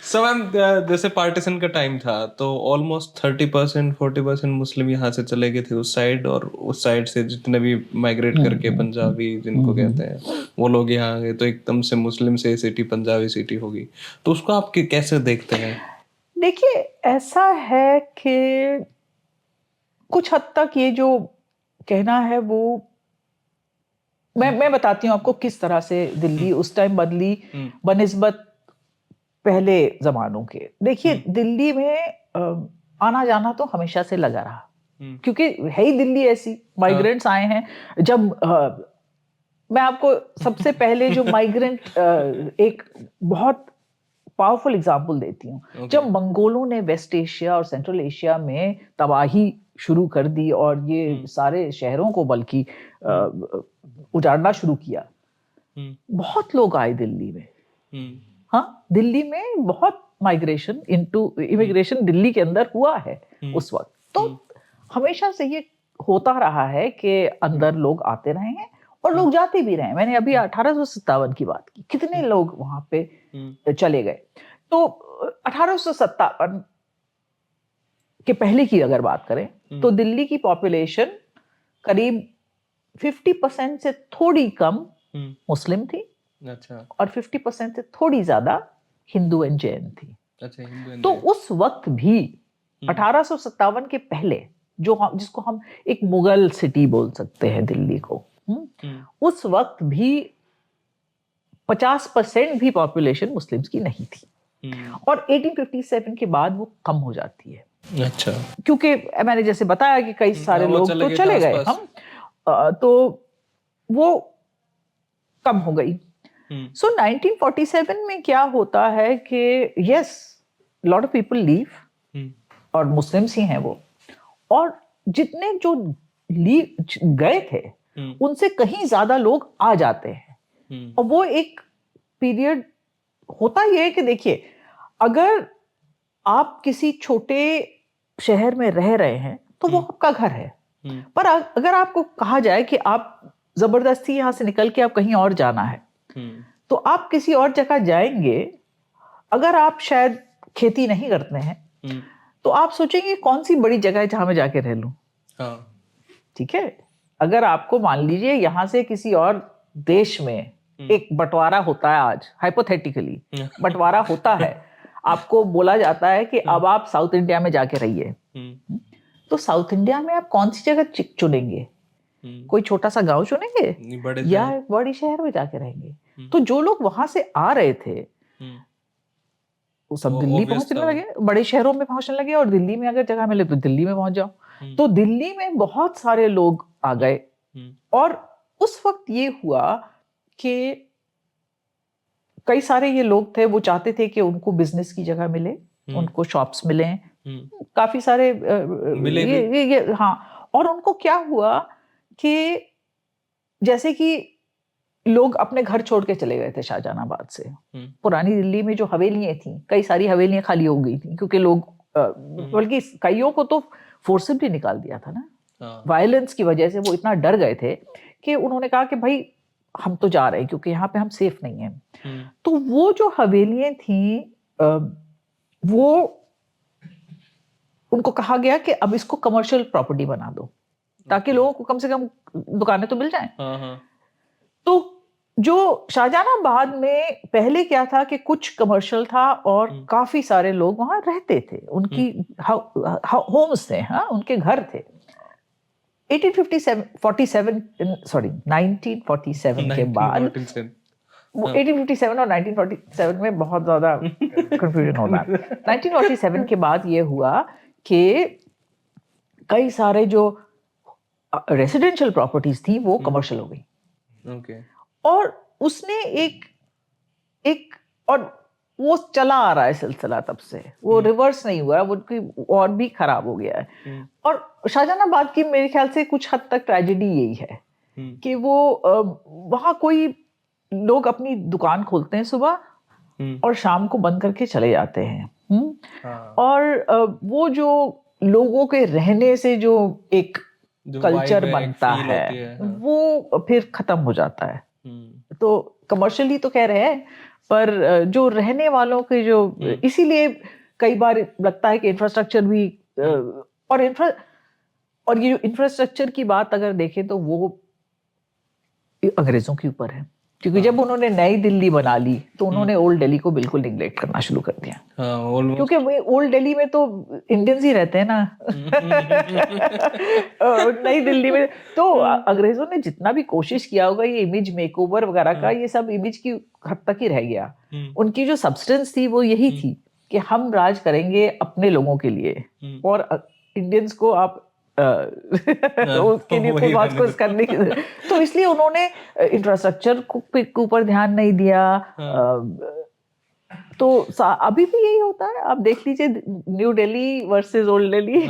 So ma'am जैसे partition का time था तो ऑलमोस्ट 30% 40% मुस्लिम यहाँ से चले गए थे उस साइड, और उस साइड से जितने भी माइग्रेट करके पंजाबी जिनको कहते हैं वो लोग यहाँ आ गए, तो एकदम से मुस्लिम से सिटी पंजाबी सिटी होगी। तो उसको आप कैसे देखते हैं? देखिए, ऐसा है कि कुछ हद तक ये जो कहना है वो मैं बताती हूँ आपको किस तरह से दिल्ली उस टाइम बदली बनिस्बत पहले जमानों के। देखिए, दिल्ली में आना जाना तो हमेशा से लगा रहा, क्योंकि है ही दिल्ली ऐसी, माइग्रेंट्स आए हैं। जब मैं आपको सबसे पहले जो माइग्रेंट एक बहुत पावरफुल एग्जाम्पल देती हूँ। जब मंगोलों ने वेस्ट एशिया और सेंट्रल एशिया में तबाही शुरू कर दी और ये सारे शहरों को बल्कि उजाड़ना शुरू किया, बहुत लोग आए दिल्ली में। हाँ, दिल्ली में बहुत माइग्रेशन इमिग्रेशन दिल्ली के अंदर हुआ है उस वक्त। तो हमेशा से ये होता रहा है कि अंदर लोग आते रहे हैं और लोग जाते भी रहे। मैंने अभी 1857 की बात की, कितने लोग वहां पे चले गए। तो 1857 के पहले की अगर बात करें तो दिल्ली की पॉपुलेशन करीब 50% से थोड़ी कम मुस्लिम थी। अच्छा। और 50% से थोड़ी ज्यादा हिंदू एंड जैन थी। अच्छा, हिंदू एंड तो जैन। उस वक्त भी 1857 के पहले जिसको हम एक मुगल सिटी बोल सकते हैं दिल्ली को, उस वक्त भी 50% भी पॉपुलेशन मुस्लिम्स की नहीं थी। और 1857 के बाद वो कम हो जाती है। अच्छा। क्योंकि मैंने जैसे बताया कि कई सारे लोग तो चले गए, हम तो वो कम हो गई। सो 1947 में क्या होता है कि yes, lot of people leave, और मुस्लिम्स ही हैं वो, और जितने जो गए थे उनसे कहीं ज्यादा लोग आ जाते हैं। और वो एक पीरियड होता ये है कि देखिए, अगर आप किसी छोटे शहर में रह रहे हैं तो वो आपका घर है, पर अगर आपको कहा जाए कि आप जबरदस्ती यहां से निकल के आप कहीं और जाना है, तो आप किसी और जगह जाएंगे। अगर आप शायद खेती नहीं करते हैं तो आप सोचेंगे कौन सी बड़ी जगह है जहां मैं जाके रह लूं। ठीक है, अगर आपको मान लीजिए यहां से किसी और देश में एक बंटवारा होता है, आज हाइपोथेटिकली बंटवारा होता है, आपको बोला जाता है कि अब आप साउथ इंडिया में जाके रहिए, तो साउथ इंडिया में आप कौन सी जगह चुनेंगे? कोई छोटा सा गांव चुनेंगे या बड़े शहर में जाके रहेंगे? तो जो लोग वहां से आ रहे थे वो सब दिल्ली पहुंचने लगे, बड़े शहरों में पहुंचने लगे, और दिल्ली में अगर जगह मिले तो दिल्ली में पहुंच जाओ। तो दिल्ली में बहुत सारे लोग आ गए। और उस वक्त ये हुआ कि कई सारे ये लोग थे, वो चाहते थे कि उनको बिजनेस की जगह मिले, उनको शॉप्स मिले, काफी सारे मिले ये हाँ। और उनको क्या हुआ कि जैसे कि लोग अपने घर छोड़ के चले गए थे शाहजहानाबाद से। पुरानी दिल्ली में जो हवेलियां थी, कई सारी हवेलियां खाली हो गई थी, क्योंकि लोग बल्कि कईयों को तो फोर्सिबली निकाल दिया था ना, वायलेंस की वजह से। वो इतना डर गए थे कि उन्होंने कहा कि भाई हम तो जा रहे हैं, क्योंकि यहाँ पे हम सेफ नहीं हैं। तो वो जो हवेलियां थी वो उनको कहा गया कि अब इसको कमर्शियल प्रॉपर्टी बना दो, ताकि लोगों को कम से कम दुकानें तो मिल जाएं। तो जो शाहजहानाबाद में पहले क्या था कि कुछ कमर्शियल था और काफी सारे लोग वहां रहते थे, उनकी होम्स थे, हाँ, उनके घर थे। 1947 के बाद 1857 और 1947 में बहुत ज्यादा कंफ्यूजन होता है। 1947 के बाद ये हुआ कि कई सारे जो रेसिडेंशियल प्रॉपर्टीज थी वो कमर्शियल हो गई। और उसने एक और वो चला आ रहा है सिलसिला तब से, वो रिवर्स नहीं हुआ, वो और भी खराब हो गया है। और शाहजहानाबाद की मेरे ख्याल से कुछ हद तक ट्रेजेडी यही है कि वो वहां कोई लोग अपनी दुकान खोलते हैं सुबह और शाम को बंद करके चले जाते हैं। और वो जो लोगों के रहने से जो एक कल्चर बनता है वो फिर खत्म हो जाता है। तो कमर्शियली तो कह रहे हैं, पर जो रहने वालों के जो इसीलिए कई बार लगता है कि इंफ्रास्ट्रक्चर भी और ये जो इंफ्रास्ट्रक्चर की बात अगर देखें तो वो अंग्रेजों के ऊपर है, क्योंकि जब उन्होंने नई दिल्ली बना ली तो उन्होंने ओल्ड दिल्ली को बिल्कुल निगलेक्ट करना शुरू कर दिया। क्योंकि ओल्ड दिल्ली में तो इंडियंस ही रहते हैं ना। नई दिल्ली में तो अंग्रेजों ने जितना भी कोशिश किया होगा ये इमेज मेकओवर वगैरह का, ये सब इमेज की हद तक ही रह गया। उनकी जो सब्सटेंस थी वो यही थी कि हम राज करेंगे अपने लोगों के लिए, और इंडियंस को आप उसके लिए कोई बात को करने की, तो इसलिए उन्होंने इंफ्रास्ट्रक्चर के ऊपर ध्यान नहीं दिया। तो अभी भी यही होता है, आप देख लीजिए new Delhi versus old Delhi.